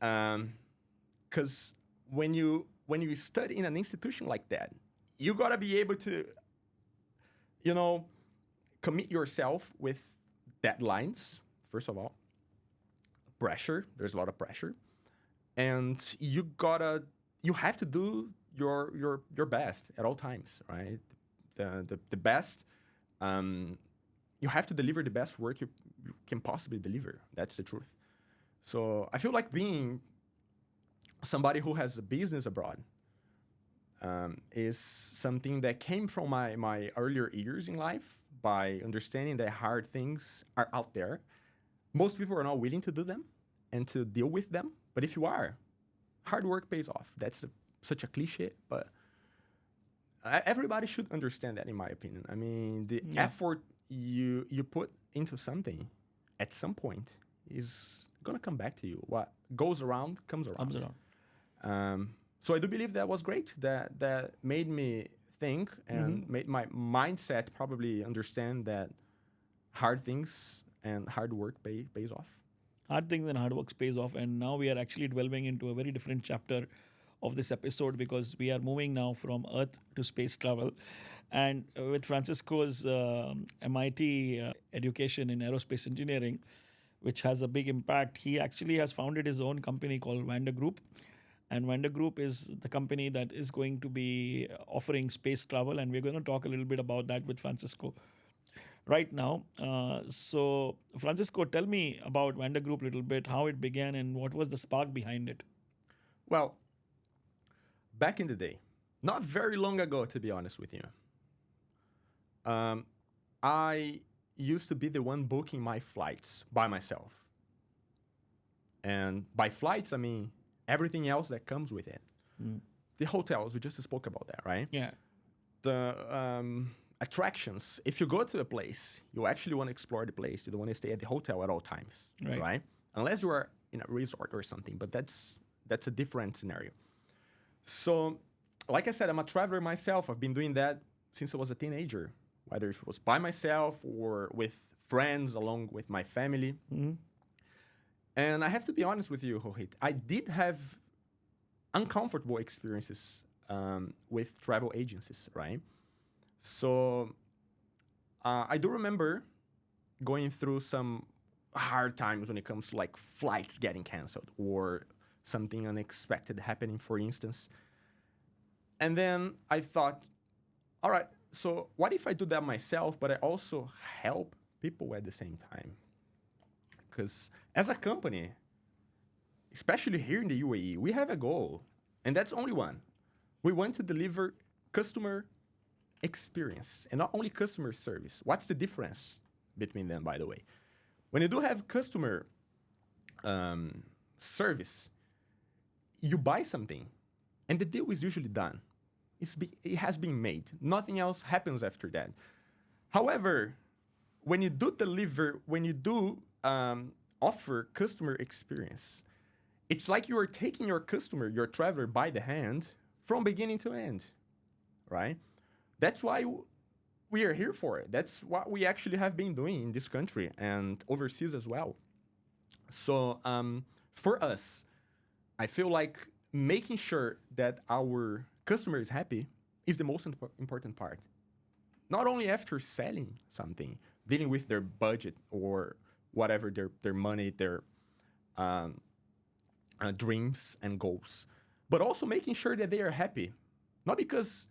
Because when you study in an institution like that, you gotta be able to, commit yourself with deadlines, first of all. Pressure, there's a lot of pressure. And you have to do your best at all times, right? The best, you have to deliver the best work you can possibly deliver. That's the truth. So I feel like being somebody who has a business abroad is something that came from my earlier years in life by understanding that hard things are out there. Most people are not willing to do them and to deal with them. But if you are, hard work pays off. That's such a cliche, but everybody should understand that, in my opinion. I mean, the effort you put into something at some point is gonna come back to you. What goes around comes around. Comes around. So I do believe that was great. That made me think and made my mindset probably understand that hard things and hard work pays off. Hard things and hard work pays off. And now we are actually delving into a very different chapter of this episode because we are moving now from Earth to space travel. And with Francisco's MIT education in aerospace engineering, which has a big impact, he actually has founded his own company called Vander Group. And Vander Group is the company that is going to be offering space travel. And we're going to talk a little bit about that with Francisco right now. So, Francisco, tell me about Vander Group a little bit, how it began and what was the spark behind it. Well, back in the day, not very long ago, to be honest with you, I used to be the one booking my flights by myself. And by flights, I mean everything else that comes with it. The hotels, we just spoke about that, right? Yeah. The attractions. If you go to a place, you actually want to explore the place. You don't want to stay at the hotel at all times, right? Unless you are in a resort or something, but that's a different scenario. So, like I said, I'm a traveler myself. I've been doing that since I was a teenager, whether it was by myself or with friends, along with my family. And I have to be honest with you, Rohit, I did have uncomfortable experiences with travel agencies, right? So I do remember going through some hard times when it comes to like flights getting canceled or something unexpected happening, for instance. And then I thought, all right, so what if I do that myself, but I also help people at the same time? Because as a company, especially here in the UAE, we have a goal, and that's only one. We want to deliver customer experience and not only customer service. What's the difference between them, by the way? When you do have customer service, you buy something, and the deal is usually done. It has been made. Nothing else happens after that. However, when you do deliver, when you do offer customer experience, it's like you are taking your customer, your traveler, by the hand from beginning to end, right? That's why we are here for it. That's what we actually have been doing in this country and overseas as well. So for us, I feel like making sure that our customer is happy is the most important part. Not only after selling something, dealing with their budget or whatever, their money, their dreams and goals, but also making sure that they are happy. Not because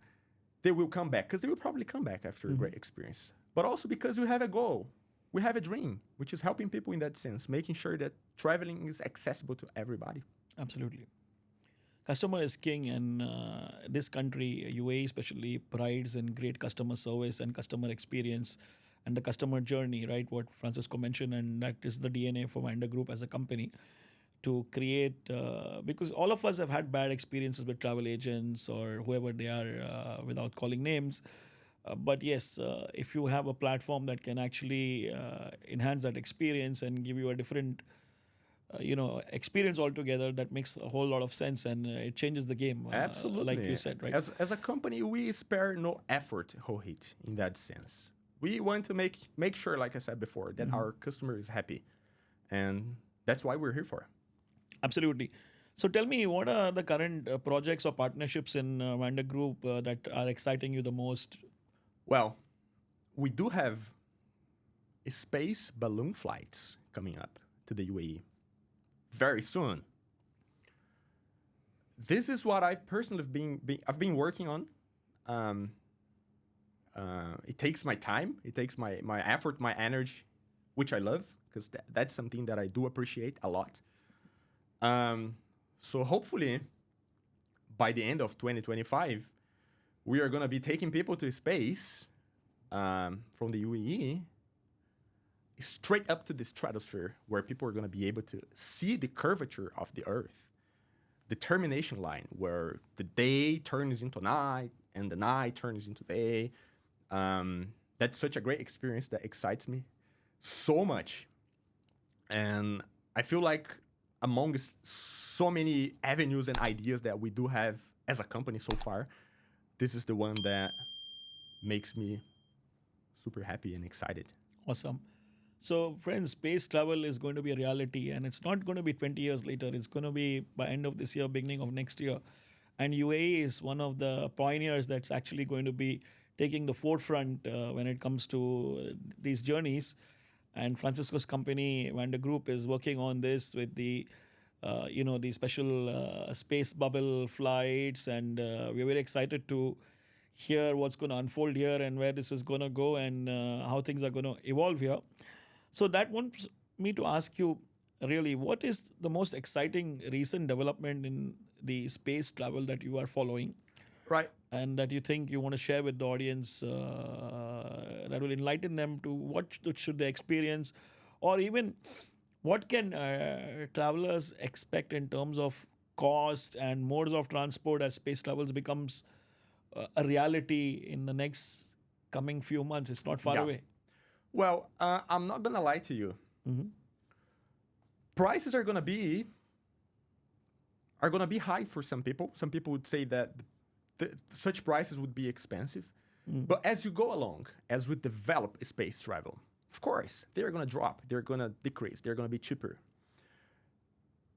they will come back, because they will probably come back after a great experience, but also because we have a goal. We have a dream, which is helping people in that sense, making sure that traveling is accessible to everybody. Absolutely. Customer is king, and this country, UAE especially, prides in great customer service and customer experience and the customer journey, right? What Francisco mentioned, and that is the DNA for Vander Group as a company to create, because all of us have had bad experiences with travel agents or whoever they are without calling names. But yes, if you have a platform that can actually enhance that experience and give you a different experience altogether, that makes a whole lot of sense, and it changes the game. Absolutely. Like you said, right? As a company, we spare no effort, Rohit, in that sense. We want to make sure, like I said before, that our customer is happy. And that's why we're here for. Absolutely. So tell me, what are the current projects or partnerships in Vander Group that are exciting you the most? Well, we do have space balloon flights coming up to the UAE very soon. This is what I've personally I've been working on. It takes my time, it takes my effort, my energy, which I love, because that's something that I do appreciate a lot. So hopefully, by the end of 2025, we are going to be taking people to space from the UAE straight up to the stratosphere, where people are going to be able to see the curvature of the Earth, the termination line, where the day turns into night and the night turns into day. that's such a great experience that excites me so much. And I feel like amongst so many avenues and ideas that we do have as a company so far, this is the one that makes me super happy and excited. Awesome. So, friends, space travel is going to be a reality, and it's not going to be 20 years later. It's going to be by end of this year, beginning of next year. And UAE is one of the pioneers that's actually going to be taking the forefront when it comes to these journeys. And Francisco's company, Vander Group, is working on this with the special space bubble flights, and we're very excited to hear what's going to unfold here and where this is going to go and how things are going to evolve here. So that wants me to ask you, really, what is the most exciting recent development in the space travel that you are following Right. and that you think you want to share with the audience that will enlighten them to what should they experience, or even what can travelers expect in terms of cost and modes of transport as space travels becomes a reality in the next coming few months? It's not far Yeah. away. Well, I'm not gonna lie to you. Prices are gonna be high for some people. Some people would say that such prices would be expensive. But as you go along, as we develop space travel, of course, they're gonna drop. They're gonna decrease. They're gonna be cheaper.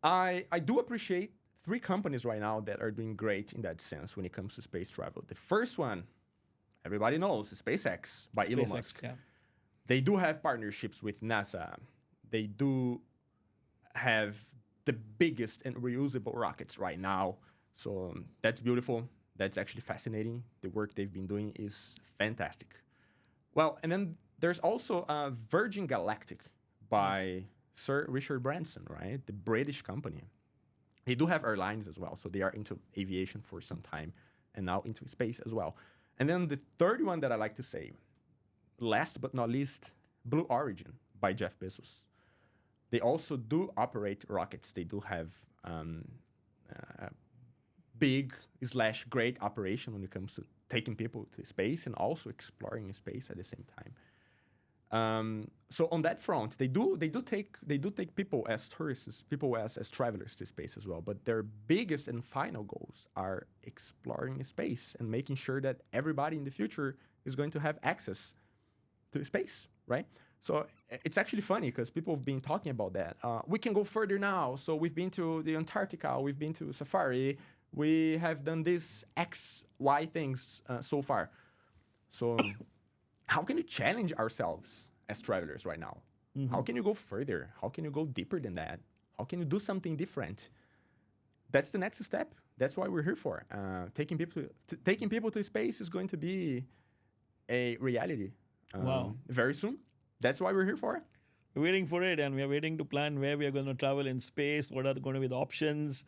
I do appreciate 3 companies right now that are doing great in that sense when it comes to space travel. The first one, everybody knows, is SpaceX by Elon SpaceX, Musk. yeah. They do have partnerships with NASA. They do have the biggest and reusable rockets right now. So that's beautiful. That's actually fascinating. The work they've been doing is fantastic. Well, and then there's also Virgin Galactic by Sir Richard Branson, right? The British company. They do have airlines as well. So they are into aviation for some time and now into space as well. And then the third one that I like to say, last but not least, Blue Origin by Jeff Bezos. They also do operate rockets. They do have big/great operation when it comes to taking people to space and also exploring space at the same time. So on that front, they do take people as tourists, people as travelers to space as well. But their biggest and final goals are exploring space and making sure that everybody in the future is going to have access to space, right? So it's actually funny because people have been talking about that. We can go further now. So we've been to the Antarctica, we've been to Safari, we have done these X, Y things so far. So how can you challenge ourselves as travelers right now? How can you go further? How can you go deeper than that? How can you do something different? That's the next step. That's what we're here for. Taking people to space is going to be a reality Wow. very soon. That's what we're here for. We're waiting for it, and we're waiting to plan where we are going to travel in space, what are going to be the options,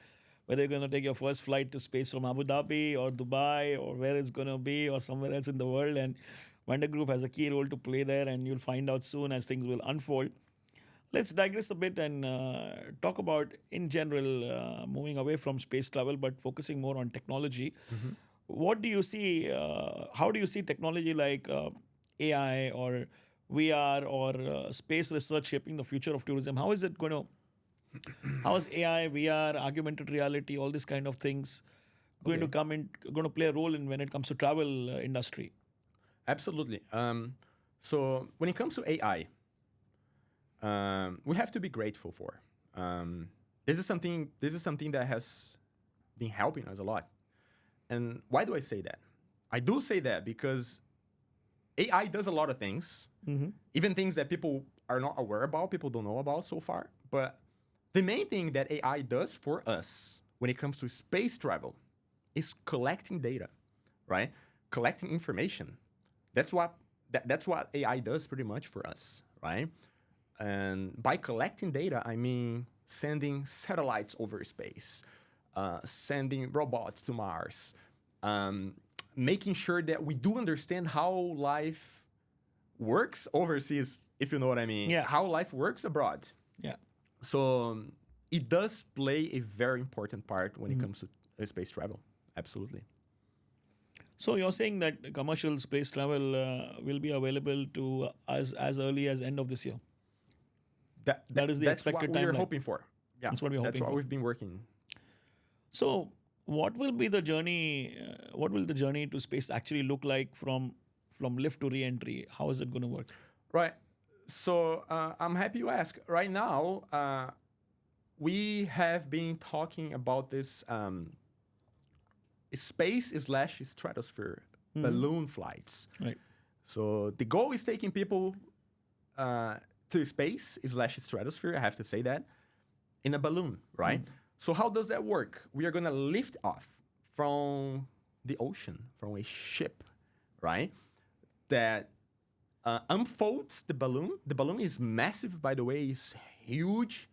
whether you're going to take your first flight to space from Abu Dhabi or Dubai or where it's going to be or somewhere else in the world. And Vander Group has a key role to play there, and you'll find out soon as things will unfold. Let's digress a bit and talk about, in general, moving away from space travel, but focusing more on technology. What do you see? How do you see technology like AI or VR or space research shaping the future of tourism? How is it going to? How is AI, VR, augmented reality, all these kind of things going to come in? Going to play a role in when it comes to travel industry? Absolutely. So when it comes to AI, we have to be grateful for. This is something that has been helping us a lot. And why do I say that? I do say that because AI does a lot of things, even things that people are not aware about, people don't know about so far. But the main thing that AI does for us when it comes to space travel is collecting data, right? Collecting information. That's what AI does pretty much for us, right? And by collecting data, I mean sending satellites over space, sending robots to Mars, making sure that we do understand how life works overseas, if you know what I mean. Yeah. How life works abroad. Yeah. So it does play a very important part when it comes to space travel. Absolutely. So you're saying that commercial space travel will be available to us as early as end of this year. That is the that's expected what we're timeline. hoping for. Yeah, That's what we're That's hoping what for. we've been working. So what will be the journey? What will the journey to space actually look like from lift to re-entry? How is it going to work? Right. So I'm happy you asked. Right now, we have been talking about this space/stratosphere balloon flights. Right. So the goal is taking people to space/stratosphere. I have to say that in a balloon, right? So how does that work? We are gonna lift off from the ocean, from a ship, right? That unfolds the balloon. The balloon is massive, by the way. It's huge.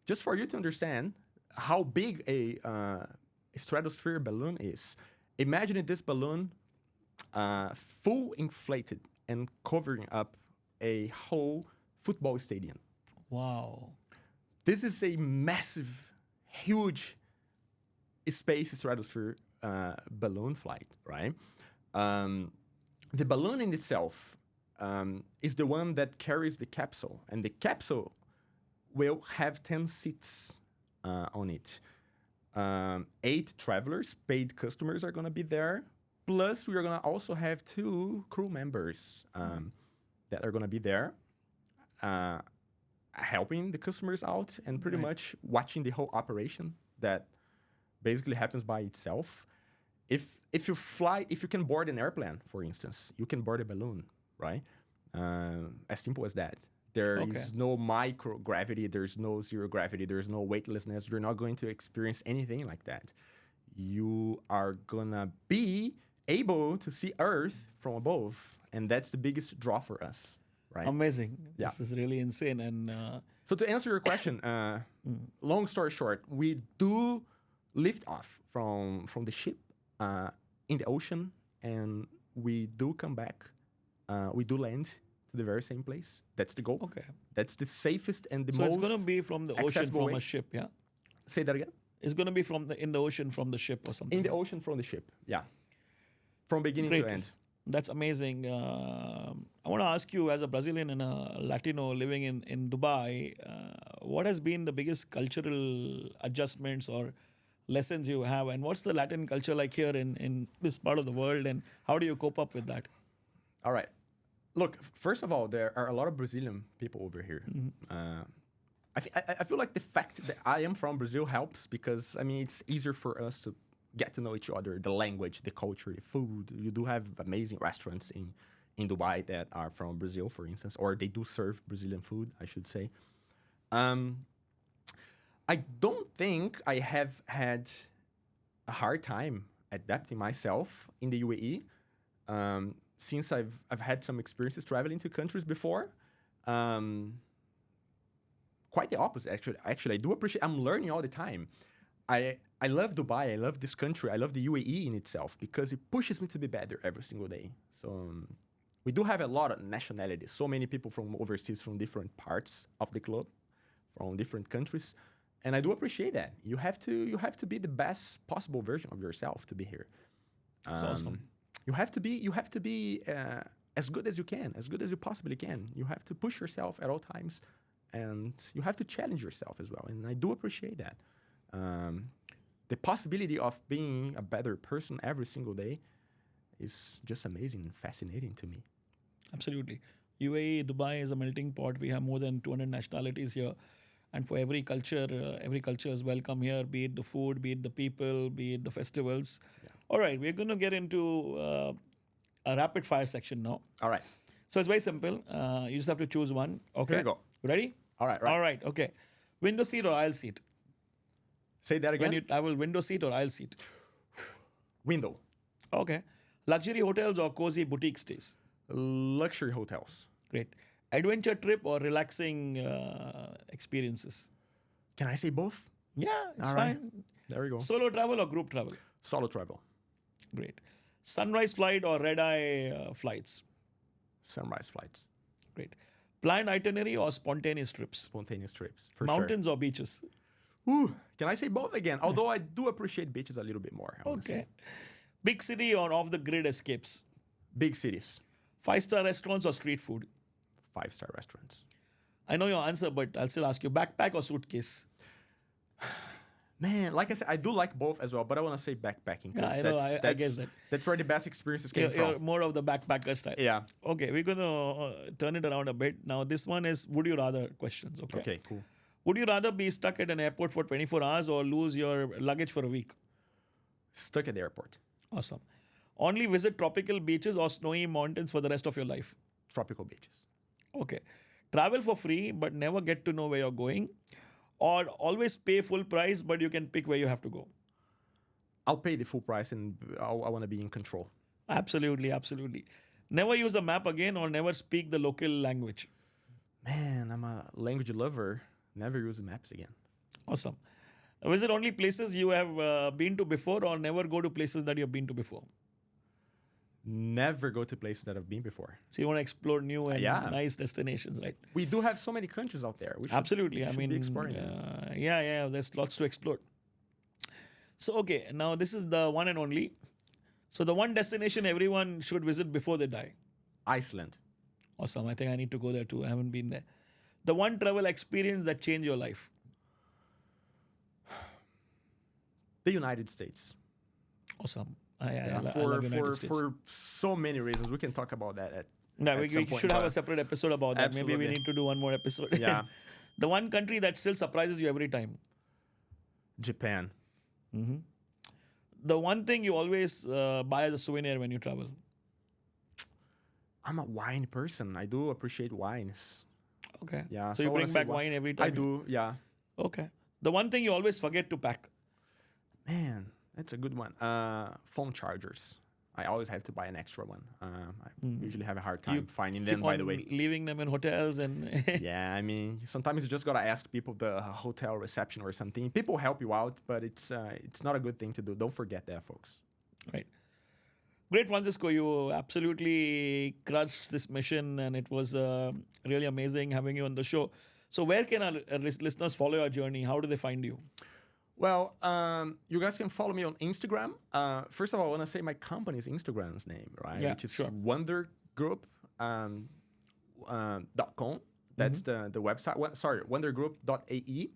Just for you to understand how big a stratosphere balloon is, imagine this balloon full inflated and covering up a whole football stadium. Wow. This is a massive, huge space stratosphere balloon flight, right? The balloon in itself is the one that carries the capsule, and the capsule will have 10 seats on it. 8 travelers, paid customers, are going to be there. Plus, we are going to also have 2 crew members that are going to be there helping the customers out and pretty much watching the whole operation that basically happens by itself. If you can board an airplane, for instance, you can board a balloon, right? As simple as that. There is no microgravity, there's no zero gravity, there's no weightlessness. You're not going to experience anything like that. You are gonna be able to see Earth from above, and that's the biggest draw for us, right? Amazing. Yeah. This is really insane. And So to answer your question, long story short, we do lift off from the ship in the ocean, and we do come back. We do land to the very same place. That's the goal. Okay. That's the safest and the so most it's going to be from the ocean accessible from way. a ship, yeah? Say that again? It's going to be in the ocean from the ship or something. In the ocean from the ship, yeah. From beginning Great. to end. That's amazing. I want to ask you, as a Brazilian and a Latino living in Dubai, what has been the biggest cultural adjustments or lessons you have, and what's the Latin culture like here in this part of the world, and how do you cope up with that? All right. Look, first of all, there are a lot of Brazilian people over here. I feel like the fact that I am from Brazil helps because, I mean, it's easier for us to get to know each other, the language, the culture, the food. You do have amazing restaurants in Dubai that are from Brazil, for instance, or they do serve Brazilian food, I should say. I don't think I have had a hard time adapting myself in the UAE. Since I've had some experiences traveling to countries before. Quite the opposite, actually. Actually, I do appreciate, I'm learning all the time. I love Dubai, I love this country, I love the UAE in itself because it pushes me to be better every single day. So we do have a lot of nationalities, so many people from overseas, from different parts of the globe, from different countries. And I do appreciate that. You have to be the best possible version of yourself to be here. That's awesome. You have to be as good as you can, as good as you possibly can. You have to push yourself at all times, and you have to challenge yourself as well. And I do appreciate that. The possibility of being a better person every single day is just amazing and fascinating to me. Absolutely. UAE, Dubai is a melting pot. We have more than 200 nationalities here. And for every culture is welcome here, be it the food, be it the people, be it the festivals. Yeah. All right, we're going to get into a rapid fire section now. All right. So it's very simple. You just have to choose one. Okay. Here we go. Ready? All right. All right. Okay. Window seat or aisle seat? Say that again. When you travel, window seat or aisle seat? Window. Okay. Luxury hotels or cozy boutique stays? Luxury hotels. Great. Adventure trip or relaxing experiences? Can I say both? Yeah, it's All fine. right. There we go. Solo travel or group travel? Solo travel. Great. Sunrise flight or red-eye flights? Sunrise flights. Great. Planned itinerary or spontaneous trips? Spontaneous trips. For Mountains or beaches? sure. Ooh, can I say both again? Although I do appreciate beaches a little bit more. I wanna say. Okay. Big city or off the grid escapes? Big cities, 5-star restaurants or street food? 5-star restaurants. I know your answer, but I'll still ask you, backpack or suitcase? Man, like I said, I do like both as well, but I want to say backpacking. 'Cause Yeah, I know, I guess that. That's where the best experiences came You're from. more of the backpacker style. Yeah. Okay, we're going to turn it around a bit. Now, this one is would you rather questions. Okay, cool. Would you rather be stuck at an airport for 24 hours or lose your luggage for a week? Stuck at the airport. Awesome. Only visit tropical beaches or snowy mountains for the rest of your life? Tropical beaches. Okay. Travel for free but never get to know where you're going? Or always pay full price but you can pick where you have to go? I'll pay the full price and I want to be in control. Absolutely, absolutely. Never use a map again or never speak the local language? Man, I'm a language lover. Never use maps again. Awesome. Visit only places you have been to before or never go to places that you've been to before? Never go to places that I've been before. So you want to explore new and Yeah. nice destinations, right? We do have so many countries out there. We should, Absolutely. we I should mean, be exploring them. yeah, there's lots to explore. So, okay, now this is the one and only. So, the one destination everyone should visit before they die. Iceland. Awesome. I think I need to go there too. I haven't been there. The one travel experience that changed your life. The United States. Awesome. Yeah, I for love United States. for so many reasons. We can talk about that Yeah, at we some point, should have but a separate episode about that. Maybe we Absolutely. need to do one more episode. Yeah. The one country that still surprises you every time. Japan. The one thing you always buy as a souvenir when you travel. I'm a wine person. I do appreciate wines. Okay. Yeah. So you I wanna bring say back wine every time? I do. Yeah. Okay. The one thing you always forget to pack. Man, that's a good one. Phone chargers. I always have to buy an extra one. I usually have a hard time finding them, Keep by on the way. leaving them in hotels and Yeah, I mean, sometimes you just gotta ask people the hotel reception or something. People help you out, but it's not a good thing to do. Don't forget that, folks. right. Great, Francisco. You absolutely crushed this mission, and it was really amazing having you on the show. So, where can our listeners follow your journey? How do they find you? Well, you guys can follow me on Instagram. First of all, I want to say my company's Instagram's name, right? Yeah, Which is sure. Vander Group .com. That's the website. Vandergroup.ae.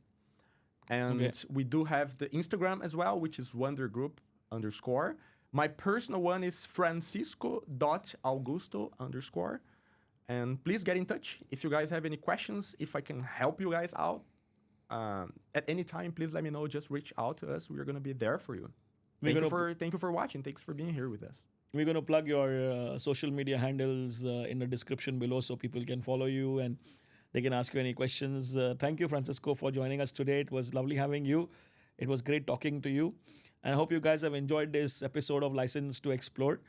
And Okay. we do have the Instagram as well, which is _. My personal one is Francisco.Augusto_. And please get in touch if you guys have any questions, if I can help you guys out. At any time, please let me know. Just reach out to us. We're going to be there for you. Thank you for watching. Thanks for being here with us. We're going to plug your social media handles in the description below so people can follow you and they can ask you any questions. Thank you, Francisco, for joining us today. It was lovely having you. It was great talking to you. And I hope you guys have enjoyed this episode of License to Explore.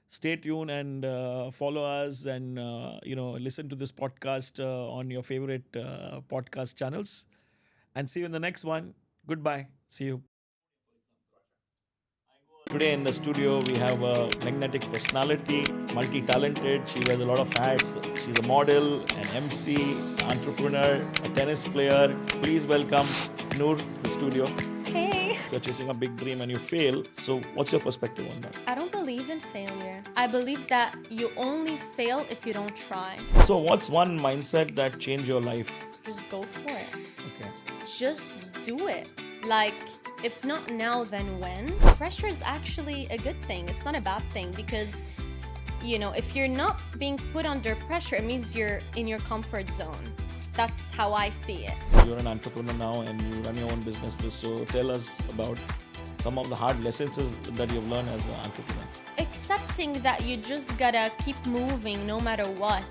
Stay tuned and follow us and listen to this podcast on your favorite podcast channels. And see you in the next one. Goodbye. See you. Today in the studio, we have a magnetic personality, multi-talented. She wears a lot of hats. She's a model, an MC, entrepreneur, a tennis player. Please welcome Noor to the studio. Hey! You're chasing a big dream and you fail. So what's your perspective on that? I don't believe in failure. I believe that you only fail if you don't try. So what's one mindset that changed your life? Just go for it. Okay. Just do it. Like, if not now, then when? Pressure is actually a good thing. It's not a bad thing because, if you're not being put under pressure, it means you're in your comfort zone. That's how I see it. You're an entrepreneur now and you run your own businesses. So tell us about some of the hard lessons that you've learned as an entrepreneur. Accepting that you just gotta keep moving no matter what.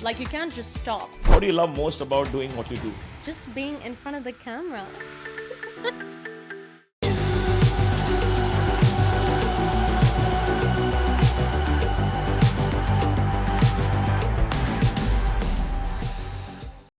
Like, you can't just stop. What do you love most about doing what you do? Just being in front of the camera.